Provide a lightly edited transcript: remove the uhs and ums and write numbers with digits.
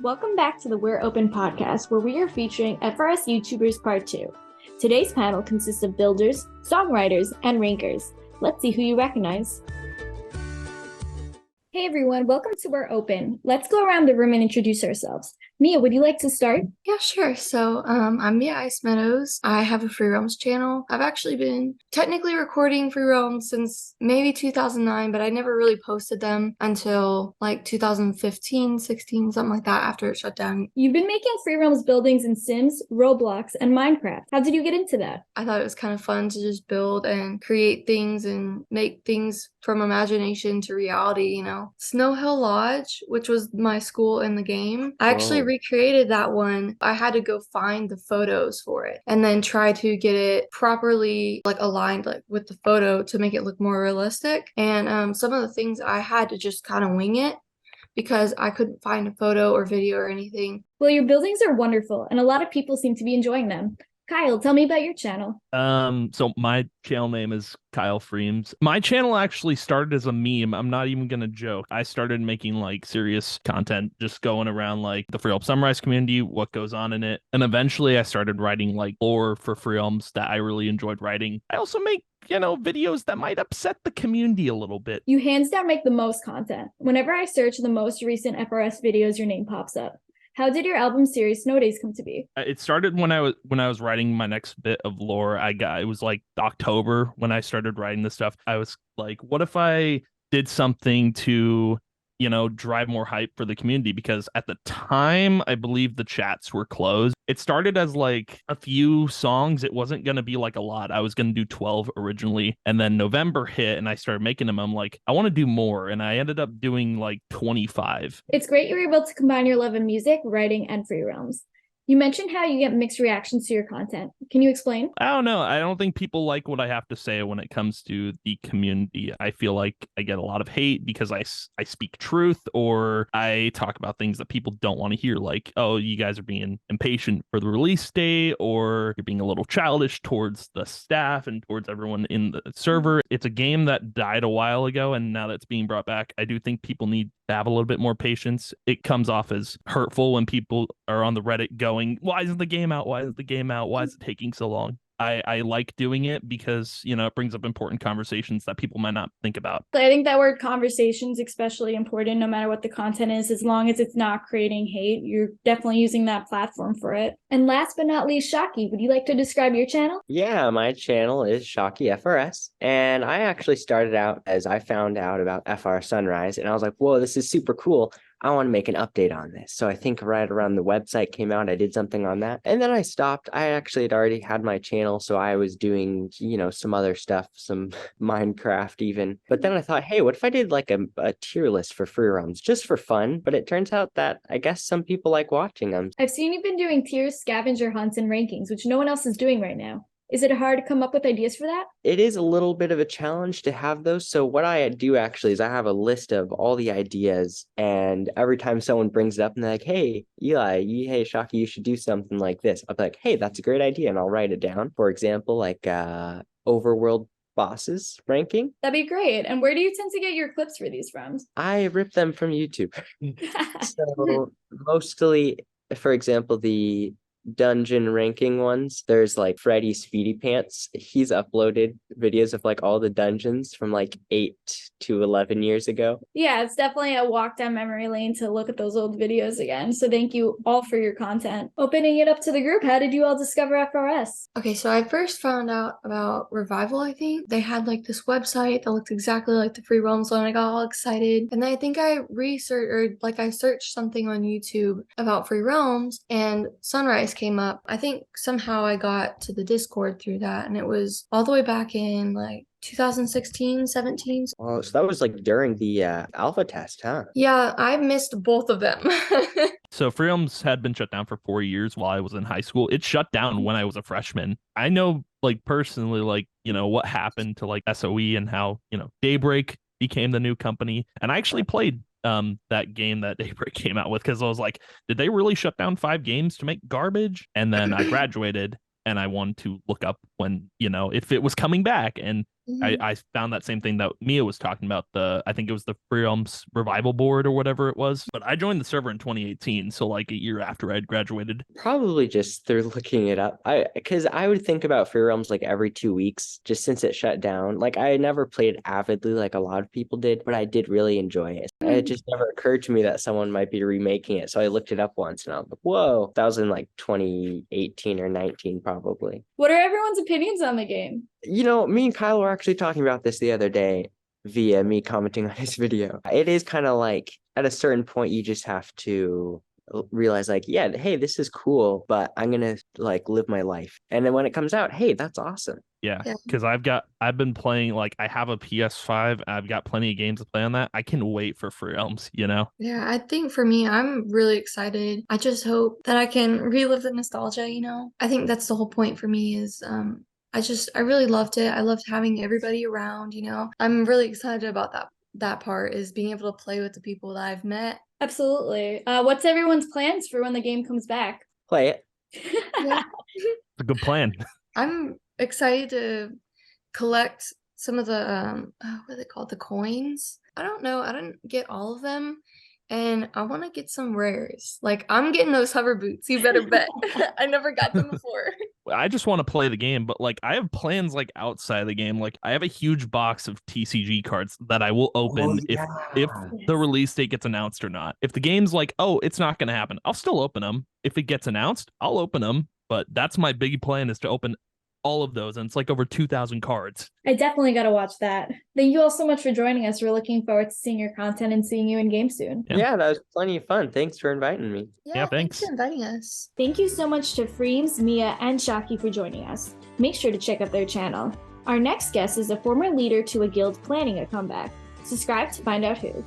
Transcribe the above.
Welcome back to the We're Open podcast, where we are featuring FRS YouTubers Part 2. Today's panel consists of builders, songwriters, and rankers. Let's see who you recognize. Hey everyone, welcome to We're Open. Let's go around the room and introduce ourselves. Mia, would you like to start? Yeah, sure. So I'm Mia Ice Meadows. I have a Free Roams channel. I've actually been technically recording Free Roams since maybe 2009, but I never really posted them until like 2015, 16, something like that after it shut down. You've been making Free Roams buildings in Sims, Roblox, and Minecraft. How did you get into that? I thought it was kind of fun to just build and create things and make things from imagination to reality, you know. Snow Hill Lodge, which was my school in the game, I actually recreated that one. I had to go find the photos for it and then try to get it properly aligned with the photo to make it look more realistic. And some of the things I had to just kind of wing it because I couldn't find a photo or video or anything. Well, your buildings are wonderful, and a lot of people seem to be enjoying them. Kyle, tell me about your channel. So my channel name is Kyle Freems. My channel actually started as a meme. I'm not even gonna joke. I started making like serious content, just going around like the Free Help Sunrise community, what goes on in it. And eventually I started writing like lore for Free Helms that I really enjoyed writing. I also make videos that might upset the community a little bit. You hands down make the most content. Whenever I search the most recent FRS videos, your name pops up. How did your album series Snow Days come to be? It started when I was writing my next bit of lore. It was like October when I started writing this stuff. I was like, what if I did something to, drive more hype for the community? Because at the time, I believe the chats were closed. It started as like a few songs. It wasn't going to be like a lot. I was going to do 12 originally. And then November hit and I started making them. I'm like, I want to do more. And I ended up doing like 25. It's great you're able to combine your love of music, writing, and free roams. You mentioned how you get mixed reactions to your content. Can you explain? I don't know. I don't think people like what I have to say when it comes to the community. I feel like I get a lot of hate because I speak truth, or I talk about things that people don't want to hear, like, oh, you guys are being impatient for the release date, or you're being a little childish towards the staff and towards everyone in the server. It's a game that died a while ago, and now that's being brought back. I do think people need to have a little bit more patience. It comes off as hurtful when people are on the Reddit going, why isn't the game out? Why isn't the game out? Why is it taking so long? I like doing it because, it brings up important conversations that people might not think about. I think that word conversations especially important no matter what the content is. As long as it's not creating hate, you're definitely using that platform for it. And last but not least, Shocky, would you like to describe your channel? Yeah, my channel is Shocky FRS. And I actually started out as I found out about FR Sunrise. And I was like, whoa, this is super cool. I want to make an update on this. So I think right around the website came out, I did something on that. And then I stopped. I actually had already had my channel. So I was doing, some other stuff, some Minecraft even. But then I thought, hey, what if I did like a tier list for free roams just for fun? But it turns out that I guess some people like watching them. I've seen you've been doing tiers, scavenger hunts, and rankings, which no one else is doing right now. Is it hard to come up with ideas for that? It is a little bit of a challenge to have those. So what I do actually is I have a list of all the ideas, and every time someone brings it up and they're like, hey, Eli, hey, Shocky, you should do something like this. I'll be like, hey, that's a great idea. And I'll write it down. For example, like overworld bosses ranking. That'd be great. And where do you tend to get your clips for these from? I rip them from YouTube. So mostly, for example, the dungeon ranking ones, there's like Freddy Speedy Pants. He's uploaded videos of like all the dungeons from like 8 to 11 years ago. Yeah, it's definitely a walk down memory lane to look at those old videos again. So thank you all for your content. Opening it up to the group, how did you all discover FRS? Okay, so I first found out about Revival, I think. They had like this website that looked exactly like the Free Roams one. I got all excited. And then I think I searched something on YouTube about Free Roams, and Sunrise came up. I think somehow I got to the Discord through that, and it was all the way back in like 2016, 17. Oh, so that was like during the alpha test, huh? Yeah, I missed both of them. So Free Helms had been shut down for 4 years while I was in high school. It shut down when I was a freshman. I know like personally, like, what happened to like SOE and how, Daybreak became the new company. And I actually played that game that Daybreak came out with, because I was like, did they really shut down 5 games to make garbage? And then I graduated and I wanted to look up when, if it was coming back. And I found that same thing that Mia was talking about. I think it was the Free Realms Revival Board or whatever it was. But I joined the server in 2018, so like a year after I'd graduated. Probably just through looking it up. Because I would think about Free Realms like every 2 weeks, just since it shut down. Like I never played avidly like a lot of people did, but I did really enjoy it. It just never occurred to me that someone might be remaking it. So I looked it up once and I was like, whoa, that was in like 2018 or 19 probably. What are everyone's opinions on the game? You know, me and Kyle were actually talking about this the other day via me commenting on his video. It is kind of like at a certain point, you just have to realize like, yeah, hey, this is cool, but I'm gonna like live my life. And then when it comes out, hey, that's awesome. Yeah, because I've been playing, like I have a PS5. I've got plenty of games to play on that. I can wait for Free Realms, you know? Yeah, I think for me, I'm really excited. I just hope that I can relive the nostalgia, you know? I think that's the whole point for me is I really loved it. I loved having everybody around, you know? I'm really excited about that part is being able to play with the people that I've met. Absolutely. What's everyone's plans for when the game comes back? Play it. Yeah. It's a good plan. I'm excited to collect some of the what are they called? The coins. I don't know. I didn't get all of them. And I want to get some rares. Like I'm getting those hover boots. You better bet. I never got them before. I just want to play the game, but like I have plans like outside of the game. Like I have a huge box of TCG cards that I will open if the release date gets announced or not. If the game's like, oh, it's not going to happen, I'll still open them. If it gets announced, I'll open them. But that's my big plan, is to open all of those, and it's like over 2,000 cards. I definitely got to watch that. Thank you all so much for joining us. We're looking forward to seeing your content and seeing you in game soon. Yeah, that was plenty of fun. Thanks for inviting me. Yeah, thanks for inviting us. Thank you so much to Freems, Mia, and Shocky for joining us. Make sure to check out their channel. Our next guest is a former leader to a guild planning a comeback. Subscribe to find out who.